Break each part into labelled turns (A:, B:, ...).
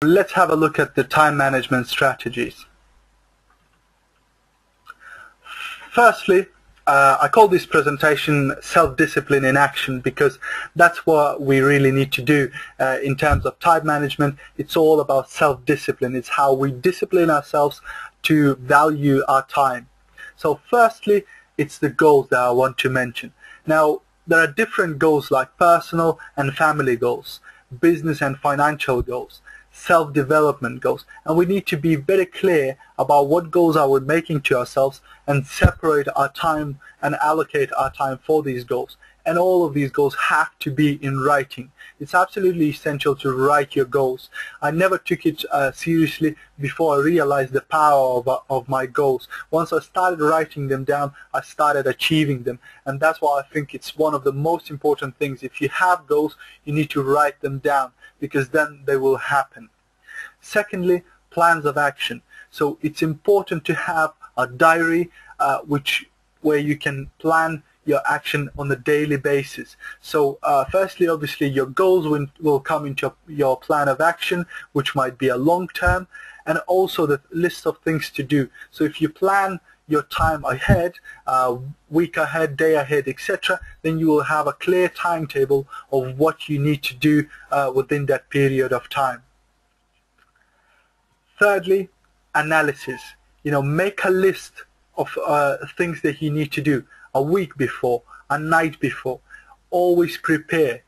A: Let's have a look at the time management strategies. Firstly, I call this presentation self-discipline in action because that's what we really need to do in terms of time management. It's all about self-discipline. It's how we discipline ourselves to value our time. So firstly, it's the goals that I want to mention. Now, there are different goals like personal and family goals, business and financial goals, self-development goals, and we need to be very clear about what goals are we making to ourselves and separate our time and allocate our time for these goals. And all of these goals have to be in writing. It's absolutely essential to write your goals. I never took it seriously before I realized the power of my goals. Once I started writing them down, I started achieving them, and that's why I think it's one of the most important things. If you have goals, you need to write them down, because then they will happen. Secondly, plans of action. So it's important to have a diary where you can plan your action on a daily basis. So firstly, obviously, your goals will come into your plan of action, which might be a long term, and also the list of things to do. So if you plan your time ahead, week ahead, day ahead, etc., then you will have a clear timetable of what you need to do within that period of time. Thirdly, analysis. Make a list of things that you need to do a week before, a night before. Always prepare.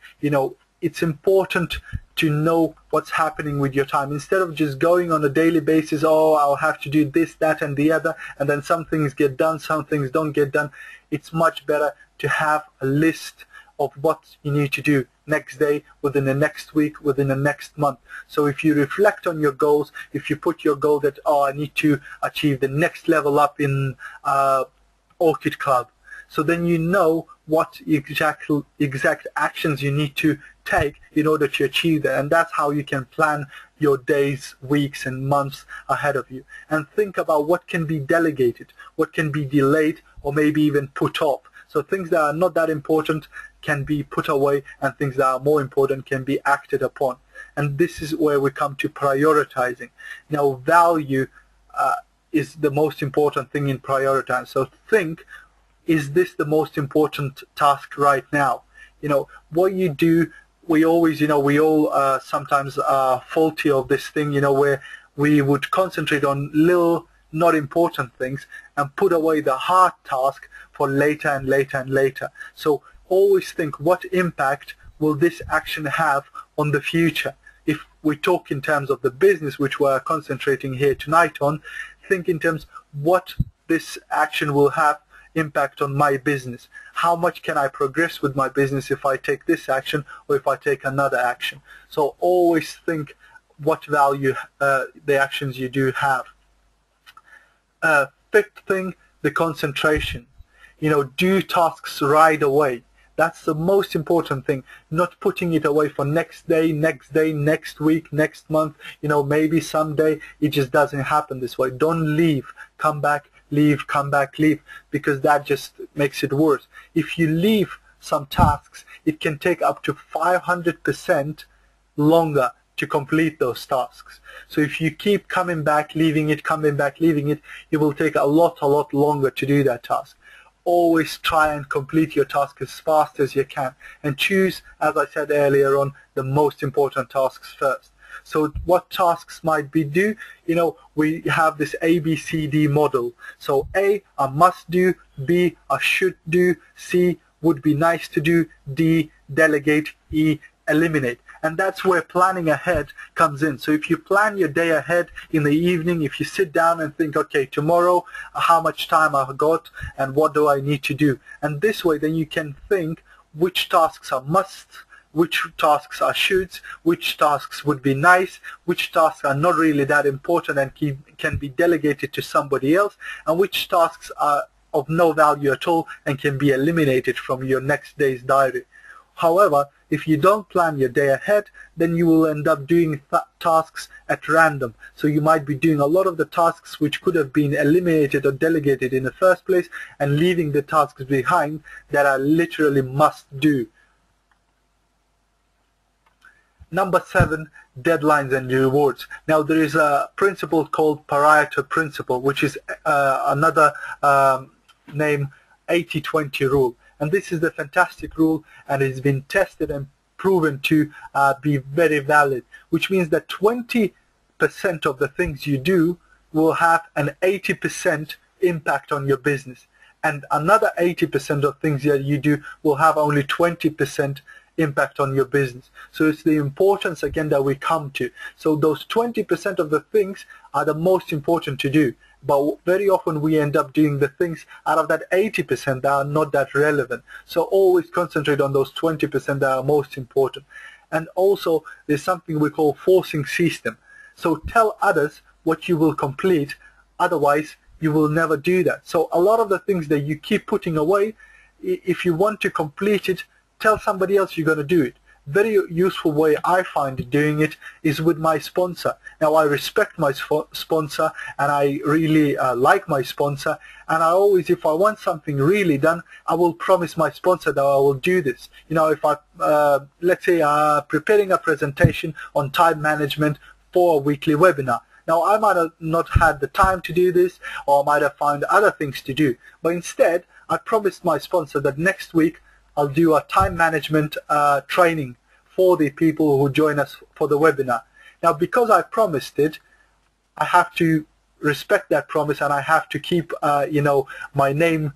A: It's important to know what's happening with your time. Instead of just going on a daily basis, oh, I'll have to do this, that, and the other, and then some things get done, some things don't get done. It's much better to have a list of what you need to do next day, within the next week, within the next month. So if you reflect on your goals, if you put your goal that, oh, I need to achieve the next level up in Orchid Club, so then you know what exact actions you need to take in order to achieve that, and that's how you can plan your days, weeks, and months ahead of you. And think about what can be delegated, what can be delayed, or maybe even put off. So things that are not that important can be put away, and things that are more important can be acted upon. And this is where we come to prioritizing. Now, value is the most important thing in prioritizing. So think, is this the most important task right now? What you do, we all sometimes are faulty of this thing, where we would concentrate on little, not important things and put away the hard task for later and later and later. So always think, what impact will this action have on the future? If we talk in terms of the business, which we're concentrating here tonight on, think in terms what this action will have impact on my business. How much can I progress with my business if I take this action or if I take another action? So always think what value the actions you do have. Fifth thing, the concentration. Do tasks right away. That's the most important thing, not putting it away for next day, next week, next month. Maybe someday. It just doesn't happen this way. Don't leave, come back, leave, come back, leave, because that just makes it worse. If you leave some tasks, it can take up to 500% longer to complete those tasks. So if you keep coming back, leaving it, coming back, leaving it, it will take a lot longer to do that task. Always try and complete your task as fast as you can, and choose, as I said earlier on, the most important tasks first. So what tasks might be due? We have this ABCD model. So A, I must do, B, I should do, C, would be nice to do, D, delegate, E, eliminate. And that's where planning ahead comes in. So if you plan your day ahead in the evening, if you sit down and think, okay, tomorrow, how much time I've got and what do I need to do? And this way, then you can think which tasks are must, which tasks are shoulds, which tasks would be nice, which tasks are not really that important and can be delegated to somebody else, and which tasks are of no value at all and can be eliminated from your next day's diary. However, if you don't plan your day ahead, then you will end up doing tasks at random. So you might be doing a lot of the tasks which could have been eliminated or delegated in the first place, and leaving the tasks behind that are literally must do. Number 7, deadlines and rewards. Now there is a principle called Pareto principle, which is another name 80-20 rule. And this is the fantastic rule, and it's been tested and proven to be very valid, which means that 20% of the things you do will have an 80% impact on your business, and another 80% of things that you do will have only 20% impact on your business. So it's the importance again that we come to. So those 20% of the things are the most important to do, but very often we end up doing the things out of that 80% that are not that relevant. So always concentrate on those 20% that are most important. And also there's something we call forcing system. So tell others what you will complete, otherwise you will never do that. So a lot of the things that you keep putting away, if you want to complete it, tell somebody else you're going to do it. Very useful way I find doing it is with my sponsor. Now I respect my sponsor, and I really like my sponsor, and I always, if I want something really done, I will promise my sponsor that I will do this. You know, if I let's say preparing a presentation on time management for a weekly webinar. Now I might have not had the time to do this, or I might have found other things to do, but instead I promised my sponsor that next week I'll do a time management training for the people who join us for the webinar. Now because I promised it, I have to respect that promise, and I have to keep you know, my name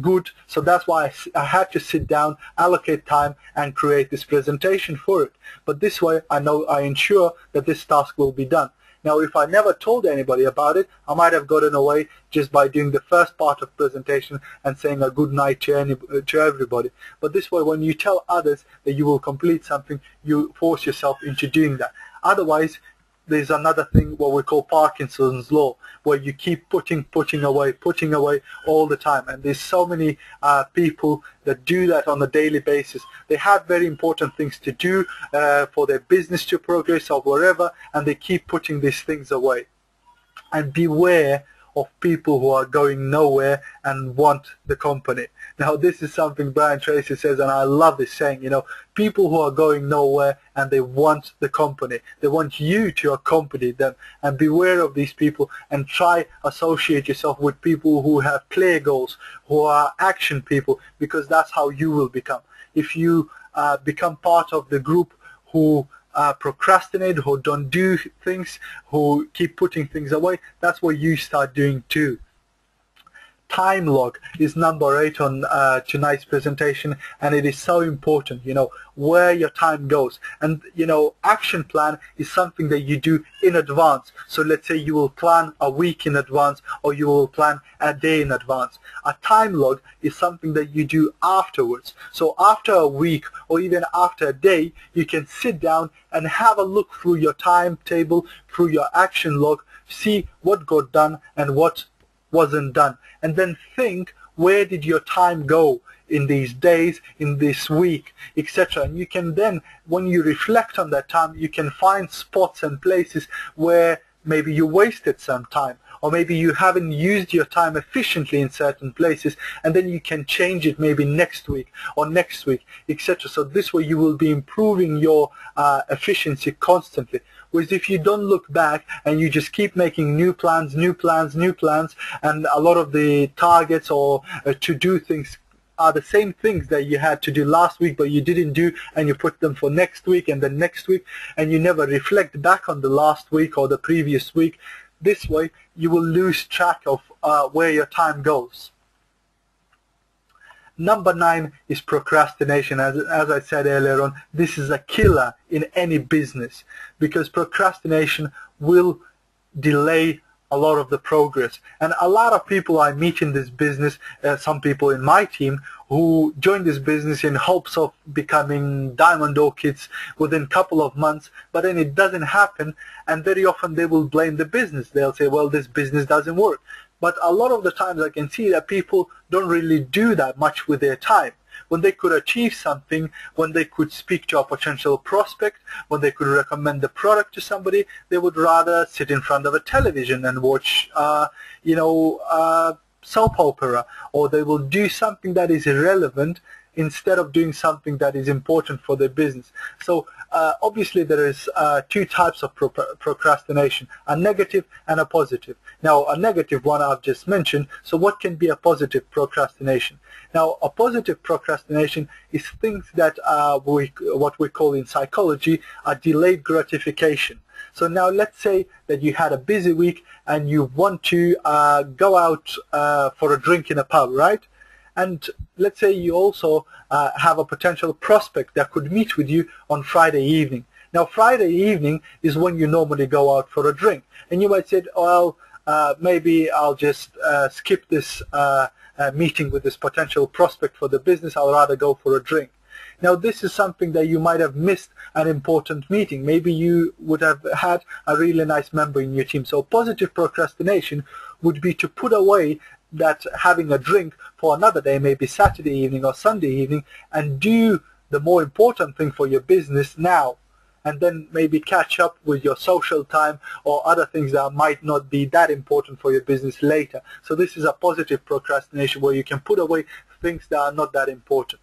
A: good. So that's why I had to sit down, allocate time, and create this presentation for it. But this way I ensure that this task will be done. Now if I never told anybody about it, I might have gotten away just by doing the first part of presentation and saying a good night to everybody. But this way, when you tell others that you will complete something, you force yourself into doing that. Otherwise, there's another thing, what we call Parkinson's law, where you keep putting away all the time. And there's so many people that do that on a daily basis. They have very important things to do for their business to progress or wherever, and they keep putting these things away. And beware of people who are going nowhere and want the company. Now this is something Brian Tracy says, and I love this saying, you know, people who are going nowhere and they want the company. They want you to accompany them, and beware of these people, and try associate yourself with people who have clear goals, who are action people, because that's how you will become. If you become part of the group who procrastinate, who don't do things, who keep putting things away, that's what you start doing too. Time log is number 8 on tonight's presentation, and it is so important, you know, where your time goes. And you know, action plan is something that you do in advance. So let's say you will plan a week in advance, or you will plan a day in advance. A time log is something that you do afterwards. So after a week or even after a day, you can sit down and have a look through your timetable, through your action log, see what got done and what wasn't done, and then think, where did your time go in these days, in this week, etc. And you can then, when you reflect on that time, you can find spots and places where maybe you wasted some time, or maybe you haven't used your time efficiently in certain places, and then you can change it maybe next week or next week, etc. So this way you will be improving your efficiency constantly. Whereas if you don't look back and you just keep making new plans, and a lot of the targets or to-do things are the same things that you had to do last week but you didn't do, and you put them for next week and then next week, and you never reflect back on the last week or the previous week, this way you will lose track of where your time goes. Number 9 is procrastination. As I said earlier on, this is a killer in any business, because procrastination will delay a lot of the progress. And a lot of people I meet in this business, some people in my team, who join this business in hopes of becoming diamond orchids within a couple of months, but then it doesn't happen, and very often they will blame the business. They'll say, well, this business doesn't work. But a lot of the times I can see that people don't really do that much with their time. When they could achieve something, when they could speak to a potential prospect, when they could recommend the product to somebody, they would rather sit in front of a television and watch, you know, soap opera, or they will do something that is irrelevant instead of doing something that is important for their business. So obviously there is two types of procrastination, a negative and a positive. Now a negative one I've just mentioned, so what can be a positive procrastination? Now a positive procrastination is things that what we call in psychology a delayed gratification. So now let's say that you had a busy week and you want to go out for a drink in a pub, right? And let's say you also have a potential prospect that could meet with you on Friday evening. Now Friday evening is when you normally go out for a drink, and you might say, well, maybe I'll just skip this meeting with this potential prospect for the business. I'll rather go for a drink. Now this is something that you might have missed an important meeting. Maybe you would have had a really nice member in your team. So positive procrastination would be to put away that having a drink for another day, maybe Saturday evening or Sunday evening, and do the more important thing for your business now, and then maybe catch up with your social time or other things that might not be that important for your business later. So this is a positive procrastination where you can put away things that are not that important.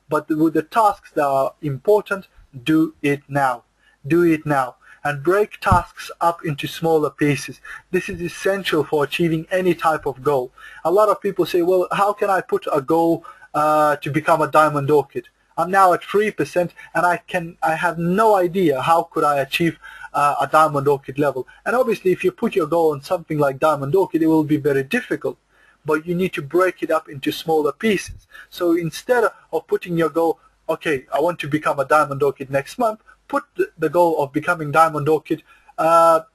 A: But with the tasks that are important, do it now. Do it now. And break tasks up into smaller pieces. This is essential for achieving any type of goal. A lot of people say, well, how can I put a goal to become a diamond orchid? I'm now at 3% and I have no idea how could I achieve a diamond orchid level. And obviously if you put your goal on something like diamond orchid, it will be very difficult. But you need to break it up into smaller pieces. So instead of putting your goal, okay, I want to become a diamond orchid next month, put the goal of becoming diamond orchid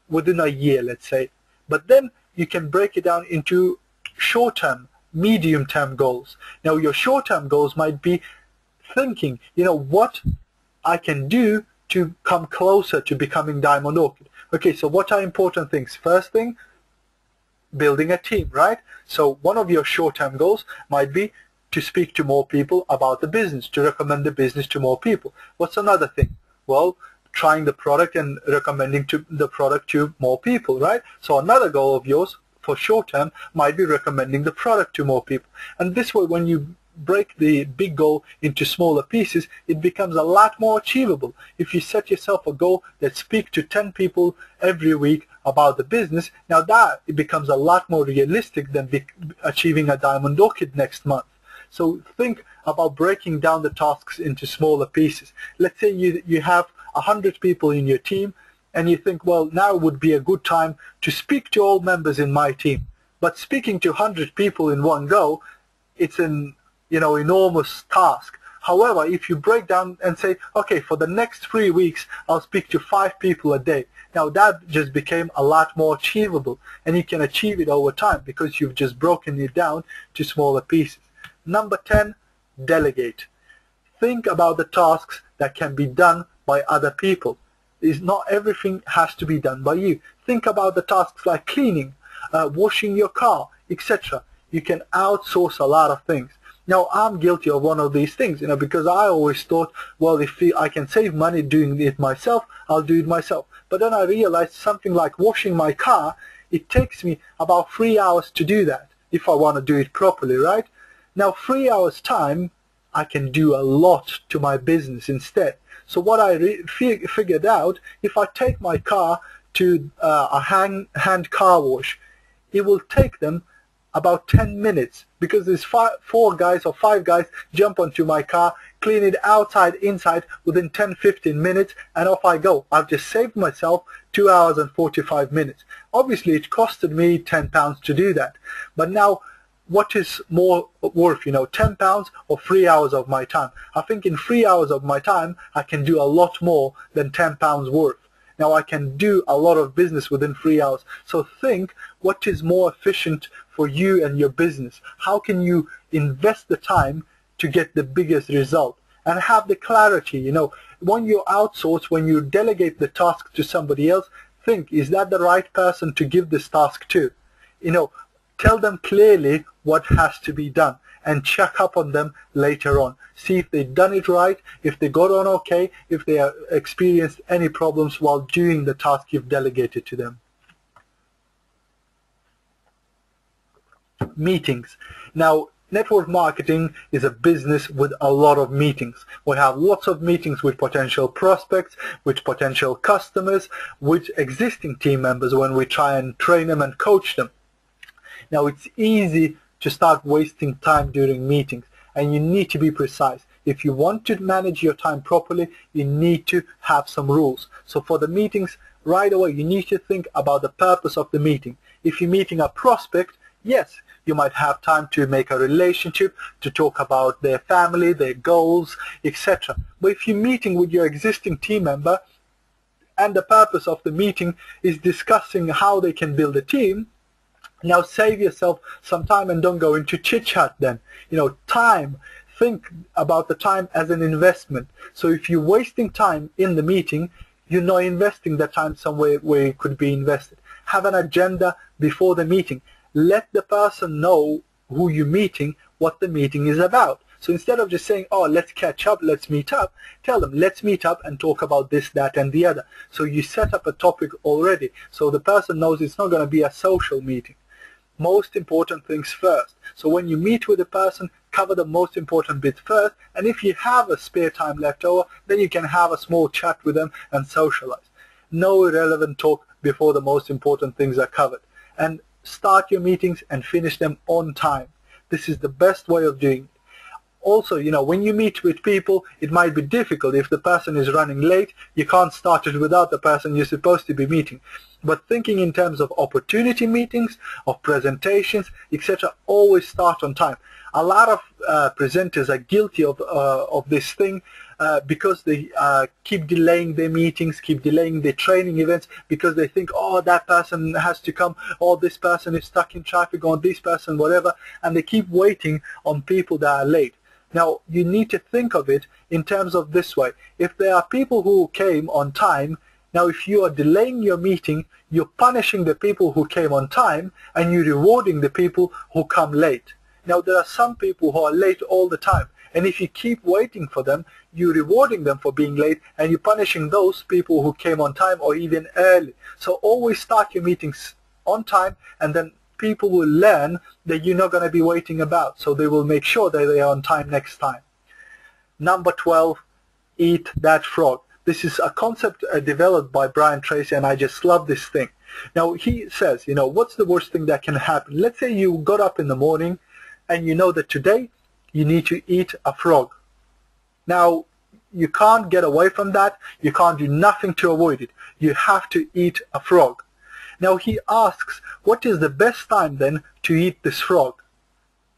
A: within a year, let's say. But then you can break it down into short-term, medium-term goals. Now your short-term goals might be thinking, you know, what I can do to come closer to becoming diamond orchid. Okay, so what are important things? First thing, building a team, right? So one of your short-term goals might be to speak to more people about the business, to recommend the business to more people. What's another thing? Well, trying the product and recommending the product to more people, right? So another goal of yours for short-term might be recommending the product to more people. And this way, when you break the big goal into smaller pieces, it becomes a lot more achievable. If you set yourself a goal that speak to 10 people every week about the business, now that it becomes a lot more realistic than achieving a diamond orchid next month. So think about breaking down the tasks into smaller pieces. Let's say you have 100 people in your team and you think, well, now would be a good time to speak to all members in my team. But speaking to 100 people in one go, it's an enormous task. However, if you break down and say, okay, for the next 3 weeks, I'll speak to 5 people a day. Now that just became a lot more achievable, and you can achieve it over time because you've just broken it down to smaller pieces. Number 10, delegate. Think about the tasks that can be done by other people. Not everything has to be done by you. Think about the tasks like cleaning, washing your car, etc. You can outsource a lot of things. Now, I'm guilty of one of these things, because I always thought, well, if I can save money doing it myself, I'll do it myself. But then I realized something like washing my car, it takes me about 3 hours to do that, if I want to do it properly, right? Now, 3 hours time, I can do a lot to my business instead. So what I figured out, if I take my car to a hand car wash, it will take them about 10 minutes because there's 4 guys or 5 guys jump onto my car, clean it outside, inside within 10-15 minutes, and off I go. I've just saved myself 2 hours and 45 minutes. Obviously, it costed me £10 to do that. But now, what is more worth, £10 or 3 hours of my time? I think in 3 hours of my time, I can do a lot more than £10 worth. Now I can do a lot of business within 3 hours. So think what is more efficient for you and your business. How can you invest the time to get the biggest result? And have the clarity, when you outsource, when you delegate the task to somebody else, think, is that the right person to give this task to? Tell them clearly what has to be done and check up on them later on. See if they've done it right, if they got on okay, if they have experienced any problems while doing the task you've delegated to them. Meetings. Now, Network marketing is a business with a lot of meetings. We have lots of meetings with potential prospects, with potential customers, with existing team members when we try and train them and coach them. Now, it's easy to start wasting time during meetings, and you need to be precise. If you want to manage your time properly, you need to have some rules. So for the meetings, right away, you need to think about the purpose of the meeting. If you're meeting a prospect, yes, you might have time to make a relationship, to talk about their family, their goals, etc. But if you're meeting with your existing team member and the purpose of the meeting is discussing how they can build a team, now save yourself some time and don't go into chit-chat then. Time. Think about the time as an investment. So if you're wasting time in the meeting, you're not investing that time somewhere where it could be invested. Have an agenda before the meeting. Let the person know who you're meeting, what the meeting is about. So instead of just saying, oh, let's catch up, let's meet up, tell them, let's meet up and talk about this, that, and the other. So you set up a topic already. So the person knows it's not going to be a social meeting. Most important things first. So when you meet with a person, cover the most important bit first, and if you have a spare time left over, then you can have a small chat with them and socialize. No irrelevant talk before the most important things are covered. And start your meetings and finish them on time. This is the best way of doing it. Also, when you meet with people, it might be difficult. If the person is running late, you can't start it without the person you're supposed to be meeting. But thinking in terms of opportunity meetings, of presentations, etc., always start on time. A lot of presenters are guilty of this thing because they keep delaying their meetings, keep delaying their training events because they think, oh, that person has to come, or this person is stuck in traffic, or this person, whatever, and they keep waiting on people that are late. Now, you need to think of it in terms of this way. If there are people who came on time, now if you are delaying your meeting, you're punishing the people who came on time and you're rewarding the people who come late. Now, there are some people who are late all the time, and if you keep waiting for them, you're rewarding them for being late and you're punishing those people who came on time or even early. So always start your meetings on time, and then people will learn that you're not going to be waiting about, so they will make sure that they are on time next time. Number 12, eat that frog. This is a concept developed by Brian Tracy, and I just love this thing. Now, he says, what's the worst thing that can happen? Let's say you got up in the morning and you know that today you need to eat a frog. Now, you can't get away from that. You can't do nothing to avoid it. You have to eat a frog. Now he asks, what is the best time then to eat this frog?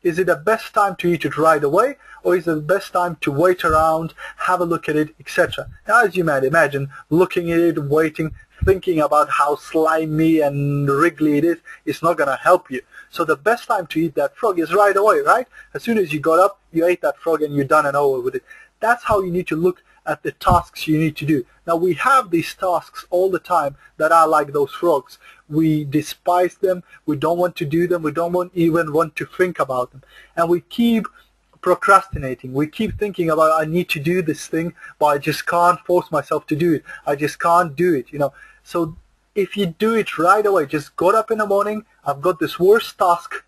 A: Is it the best time to eat it right away, or is it the best time to wait around, have a look at it, etc.? Now, as you might imagine, looking at it, waiting, thinking about how slimy and wriggly it is, it's not going to help you. So the best time to eat that frog is right away, right? As soon as you got up, you ate that frog and you're done and over with it. That's how you need to look at the tasks you need to do. Now, we have these tasks all the time that are like those frogs. We despise them, we don't want to do them, we don't even want to think about them. And we keep procrastinating. We keep thinking about, I need to do this thing, but I just can't force myself to do it. I just can't do it, So if you do it right away, just got up in the morning, I've got this worst task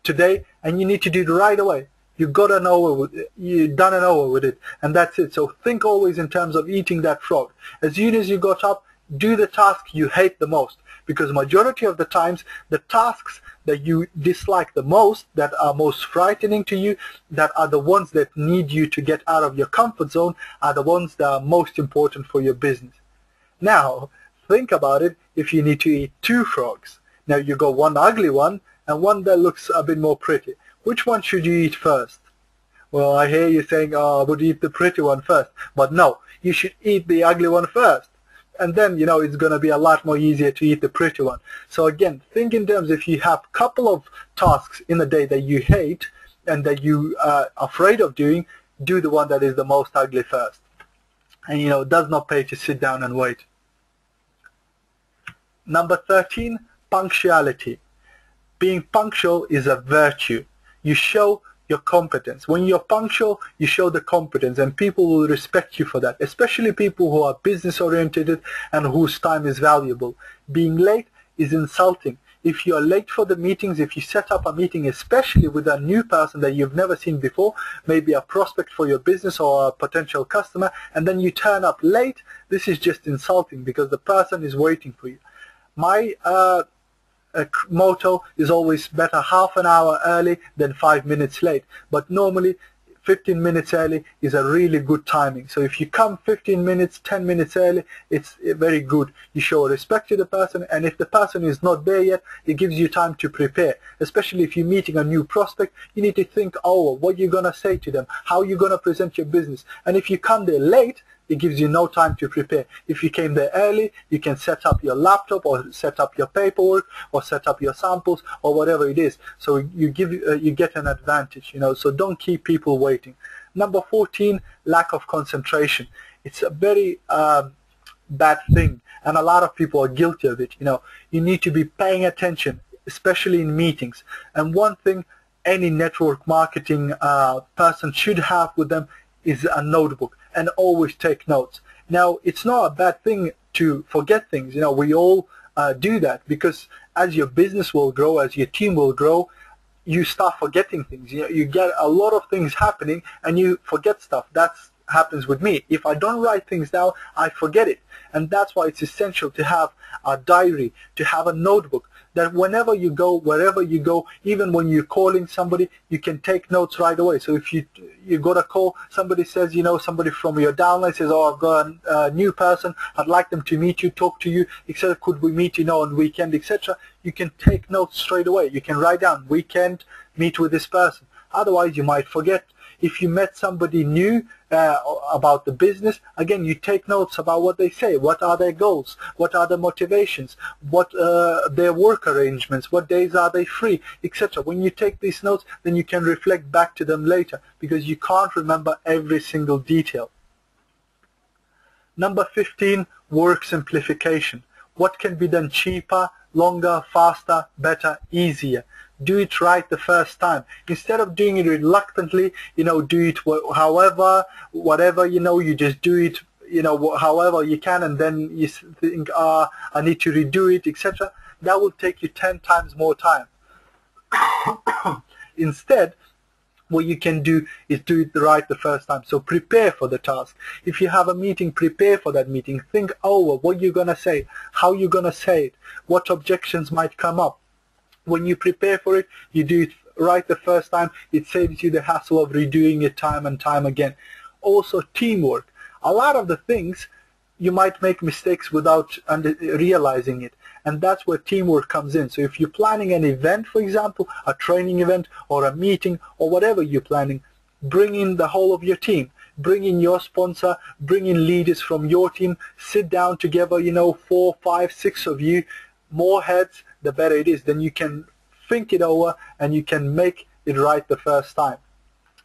A: today, and you need to do it right away. You've got an over with it, you're done and over with it, and that's it. So think always in terms of eating that frog. As soon as you got up, do the task you hate the most, because majority of the times the tasks that you dislike the most, that are most frightening to you, that are the ones that need you to get out of your comfort zone, are the ones that are most important for your business. Now, think about it. If you need to eat 2 frogs, now you got one ugly one and one that looks a bit more pretty. Which one should you eat first? Well, I hear you saying, oh, I would eat the pretty one first. But no, you should eat the ugly one first. And then, it's going to be a lot more easier to eat the pretty one. So again, think in terms, if you have a couple of tasks in a day that you hate and that you are afraid of doing, do the one that is the most ugly first. And, it does not pay to sit down and wait. Number 13, punctuality. Being punctual is a virtue. You show your competence. When you're punctual, you show the competence, and people will respect you for that, especially people who are business oriented and whose time is valuable. Being late is insulting. If you are late for the meetings, if you set up a meeting, especially with a new person that you've never seen before, maybe a prospect for your business or a potential customer, and then you turn up late, this is just insulting because the person is waiting for you. My motto is always better half an hour early than 5 minutes late, but normally 15 minutes early is a really good timing. So if you come 15 minutes, 10 minutes early, it's very good. You show respect to the person, and if the person is not there yet, it gives you time to prepare. Especially if you're meeting a new prospect, you need to think, oh, what you're going to say to them, how you're going to present your business. And if you come there late, it gives you no time to prepare. If you came there early, you can set up your laptop or set up your paperwork or set up your samples or whatever it is. So you get an advantage, you know. So don't keep people waiting. Number 14, lack of concentration. It's a very bad thing, and a lot of people are guilty of it. You know, you need to be paying attention, especially in meetings. And one thing any network marketing person should have with them is a notebook, and always take notes. Now, it's not a bad thing to forget things. You know, we all do that, because as your business will grow, as your team will grow, you start forgetting things. You know, you get a lot of things happening and you forget stuff. That happens with me. If I don't write things down, I forget it. And that's why it's essential to have a diary, to have a notebook, that whenever you go, wherever you go, even when you're calling somebody, you can take notes right away. So if you got a call, somebody says, you know, somebody from your downline says, oh, I've got a new person, I'd like them to meet you, talk to you, etc. Could we meet, you know, on weekend, etc. You can take notes straight away. You can write down, weekend, meet with this person. Otherwise, you might forget. If you met somebody new about the business, again, you take notes about what they say, what are their goals, what are their motivations, what their work arrangements, what days are they free, etc. When you take these notes, then you can reflect back to them later, because you can't remember every single detail. Number 15, work simplification. What can be done cheaper, longer, faster, better, easier? Do it right the first time. Instead of doing it reluctantly, you know, do it however, whatever, you know, you just do it, you know, however you can, and then you think, I need to redo it, etc. That will take you 10 times more time. Instead, what you can do is do it right the first time. So prepare for the task. If you have a meeting, prepare for that meeting. Think over what you're going to say, how you're going to say it, what objections might come up. When you prepare for it, you do it right the first time. It saves you the hassle of redoing it time and time again. Also, teamwork. A lot of the things, you might make mistakes without realizing it. And that's where teamwork comes in. So if you're planning an event, for example, a training event or a meeting or whatever you're planning, bring in the whole of your team. Bring in your sponsor, bring in leaders from your team, sit down together, you know, 4, 5, 6 of you. More heads, the better it is. Then you can think it over and you can make it right the first time.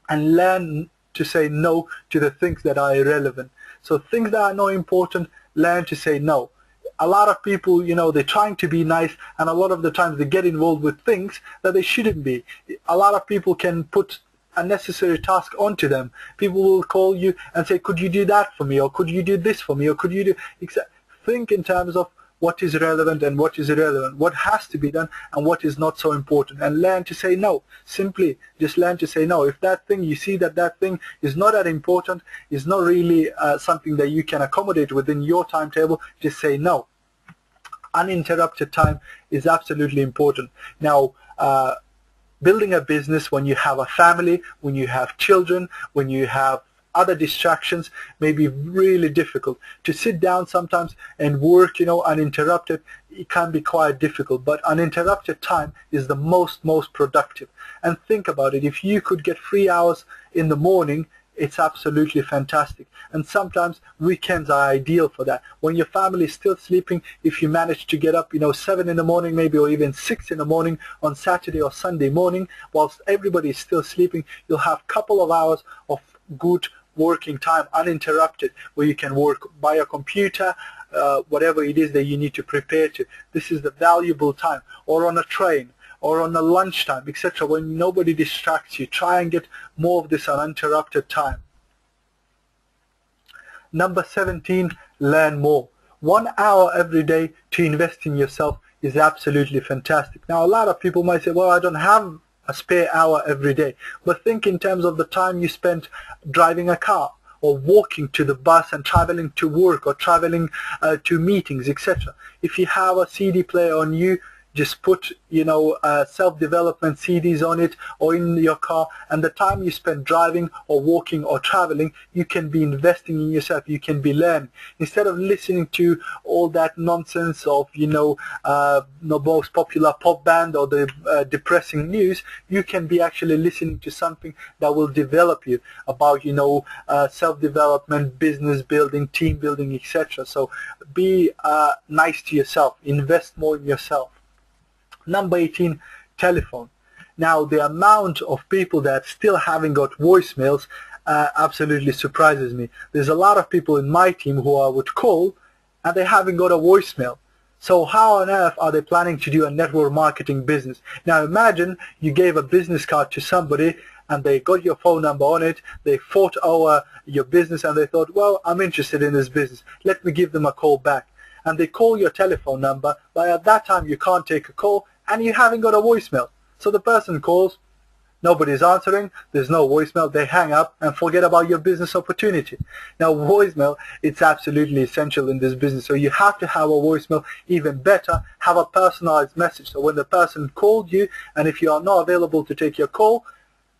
A: And learn to say no to the things that are irrelevant. So things that are not important, learn to say no. A lot of people, you know, they're trying to be nice, and a lot of the times they get involved with things that they shouldn't be. A lot of people can put unnecessary task onto them. People will call you and say, could you do that for me, or could you do this for me, or could you do... Think in terms of what is relevant and what is irrelevant, what has to be done and what is not so important, and learn to say no. Simply just learn to say no. If that thing, you see that that thing is not that important, is not really something that you can accommodate within your timetable, just say no. Uninterrupted time is absolutely important. Now, building a business when you have a family, when you have children, when you have other distractions, may be really difficult. To sit down sometimes and work, you know, uninterrupted, it can be quite difficult, but uninterrupted time is the most productive. And think about it, if you could get 3 hours in the morning, it's absolutely fantastic. And sometimes weekends are ideal for that. When your family is still sleeping, if you manage to get up, you know, 7 in the morning maybe, or even 6 in the morning on Saturday or Sunday morning, whilst everybody is still sleeping, you'll have a couple of hours of good working time, uninterrupted, where you can work by a computer, whatever it is that you need to prepare to. This is the valuable time. Or on a train, or on a lunchtime, etc. When nobody distracts you, try and get more of this uninterrupted time. Number 17, learn more. 1 hour every day to invest in yourself is absolutely fantastic. Now, a lot of people might say, well, I don't have a spare hour every day. But think in terms of the time you spent driving a car, or walking to the bus and traveling to work, or traveling to meetings, etc. If you have a CD player on you, just put, self-development CDs on it or in your car, and the time you spend driving or walking or traveling, you can be investing in yourself. You can be learning instead of listening to all that nonsense of the most popular pop band or the depressing news. You can be actually listening to something that will develop you about self-development, business building, team building, etc. So be nice to yourself. Invest more in yourself. Number 18, telephone. Now, the amount of people that still haven't got voicemails absolutely surprises me. There's a lot of people in my team who I would call and they haven't got a voicemail. So how on earth are they planning to do a network marketing business? Now imagine you gave a business card to somebody and they got your phone number on it, they thought over your business and they thought, well, I'm interested in this business, let me give them a call back. And they call your telephone number, but at that time you can't take a call and you haven't got a voicemail. So the person calls, nobody's answering, there's no voicemail, they hang up and forget about your business opportunity. Now voicemail, it's absolutely essential in this business. So you have to have a voicemail. Even better, have a personalized message. So when the person called you and if you are not available to take your call,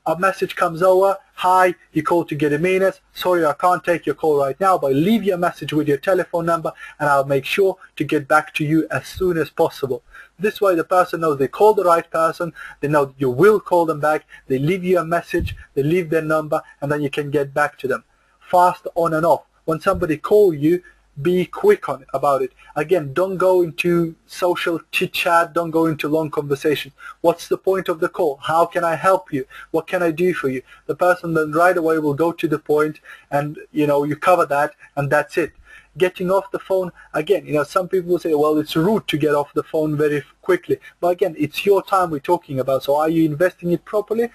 A: a message comes over, hi, you called to Gediminas, sorry I can't take your call right now, but leave your message with your telephone number and I'll make sure to get back to you as soon as possible. This way the person knows they called the right person, they know you will call them back, they leave you a message, they leave their number, and then you can get back to them. Fast on and off. When somebody calls you, be quick on about it. Again, don't go into social chit-chat, don't go into long conversations. What's the point of the call? How can I help you? What can I do for you? The person then right away will go to the point and you cover that and that's it. Getting off the phone, again, some people will say, well, it's rude to get off the phone very quickly. But again, it's your time we're talking about, so are you investing it properly?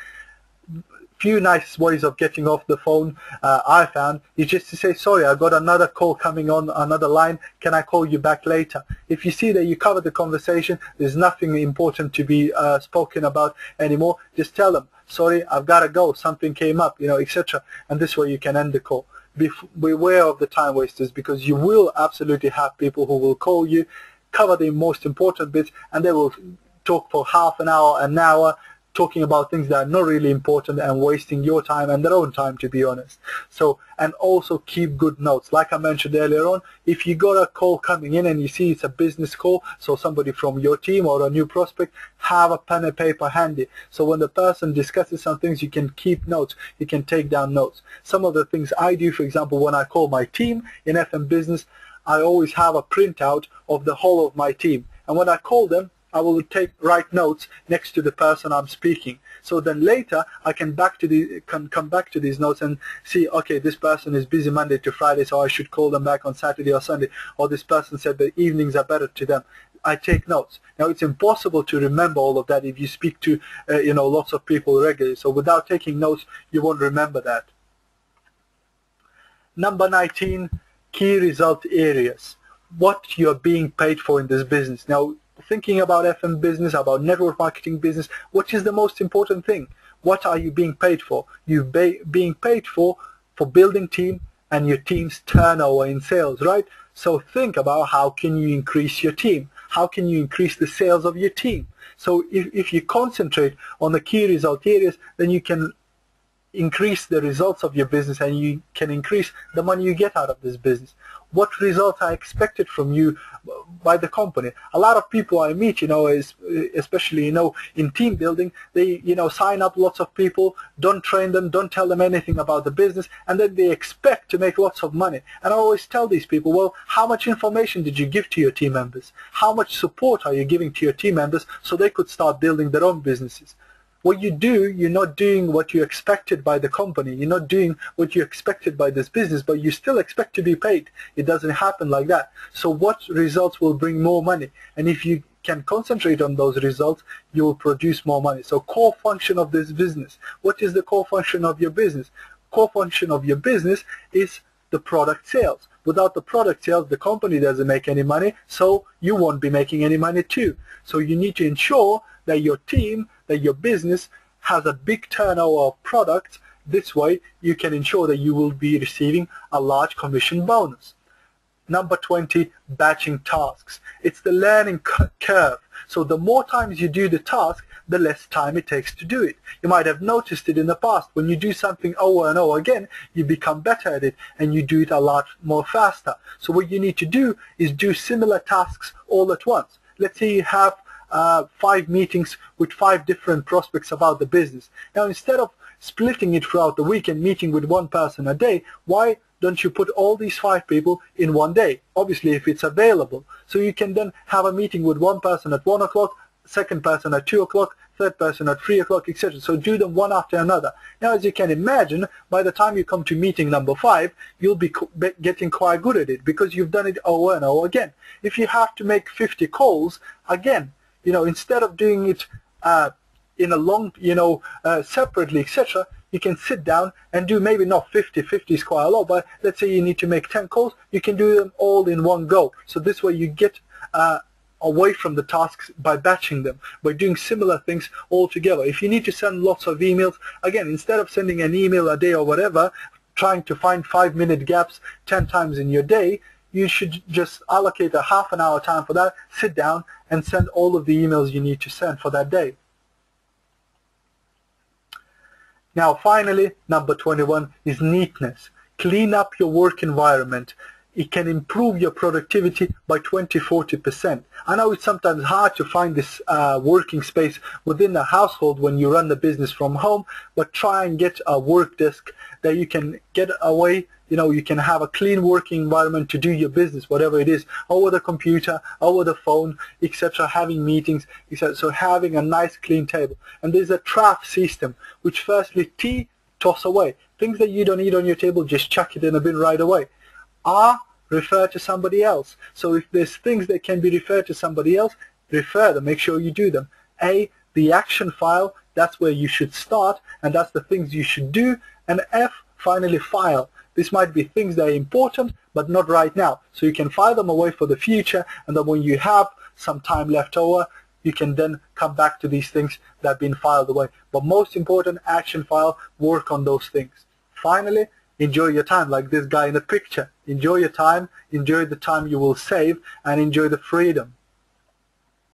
A: Few nice ways of getting off the phone I found is just to say, sorry, I got another call coming on another line, can I call you back later? If you see that you covered the conversation, there's nothing important to be spoken about anymore, just tell them, sorry, I've got to go, something came up, etc. And this way you can end the call. Beware of the time wasters, because you will absolutely have people who will call you, cover the most important bits, and they will talk for half an hour, talking about things that are not really important and wasting your time and their own time, to be honest. So, and also keep good notes. Like I mentioned earlier on, if you got a call coming in and you see it's a business call, so somebody from your team or a new prospect, have a pen and paper handy. So when the person discusses some things, you can keep notes, you can take down notes. Some of the things I do, for example, when I call my team in FM Business, I always have a printout of the whole of my team. And when I call them, I will write notes next to the person I'm speaking. So then later I can come back to these notes and see, okay, this person is busy Monday to Friday, so I should call them back on Saturday or Sunday. Or this person said the evenings are better to them. I take notes. Now it's impossible to remember all of that if you speak to lots of people regularly. So without taking notes, you won't remember that. Number 19, key result areas. What you're being paid for in this business. Now, thinking about FM business, about network marketing business, what is the most important thing? What are you being paid for? You're being paid for building team and your team's turnover in sales, right? So think about how can you increase your team? How can you increase the sales of your team? So if you concentrate on the key result areas, then you can increase the results of your business and you can increase the money you get out of this business. What results are expected from you by the company? A lot of people I meet, especially, in team building, they, sign up lots of people, don't train them, don't tell them anything about the business, and then they expect to make lots of money. And I always tell these people, well, how much information did you give to your team members? How much support are you giving to your team members so they could start building their own businesses? What you do, you're not doing what you expected by the company. You're not doing what you expected by this business, but you still expect to be paid. It doesn't happen like that. So what results will bring more money? And if you can concentrate on those results, you will produce more money. So core function of this business. What is the core function of your business? Core function of your business is the product sales. Without the product sales, the company doesn't make any money, so you won't be making any money too. So you need to ensure that your team, that your business has a big turnover of products. This way you can ensure that you will be receiving a large commission bonus. Number 20, batching tasks. It's the learning curve. So the more times you do the task, the less time it takes to do it. You might have noticed it in the past. When you do something over and over again, you become better at it and you do it a lot more faster. So what you need to do is do similar tasks all at once. Let's say you have 5 meetings with 5 different prospects about the business. Now, instead of splitting it throughout the week and meeting with one person a day, why don't you put all these 5 people in one day? Obviously, if it's available. So you can then have a meeting with one person at 1 o'clock, second person at 2 o'clock, third person at 3 o'clock, etc. So do them one after another. Now, as you can imagine, by the time you come to meeting number 5, you'll be getting quite good at it because you've done it over and over again. If you have to make 50 calls, again, instead of doing it in a long, separately, etc., you can sit down and do maybe not 50 is quite a lot, but let's say you need to make 10 calls, you can do them all in one go. So this way you get away from the tasks by batching them, by doing similar things all together. If you need to send lots of emails, again, instead of sending an email a day or whatever, trying to find 5-minute gaps 10 times in your day, you should just allocate a half an hour time for that, sit down and send all of the emails you need to send for that day. Now finally, number 21 is neatness. Clean up your work environment. It can improve your productivity by 20–40%. I know it's sometimes hard to find this working space within a household when you run the business from home, but try and get a work desk that you can get away. You can have a clean working environment to do your business, whatever it is, over the computer, over the phone, etc., having meetings, etc. So having a nice clean table. And there's a trap system, which firstly, toss away. Things that you don't need on your table, just chuck it in a bin right away. Refer to somebody else. So if there's things that can be referred to somebody else, refer them, make sure you do them. The action file, that's where you should start, and that's the things you should do. And F, finally, file. This might be things that are important, but not right now. So you can file them away for the future, and then when you have some time left over, you can then come back to these things that have been filed away. But most important, action file, work on those things. Finally, enjoy your time, like this guy in the picture. Enjoy your time, enjoy the time you will save, and enjoy the freedom.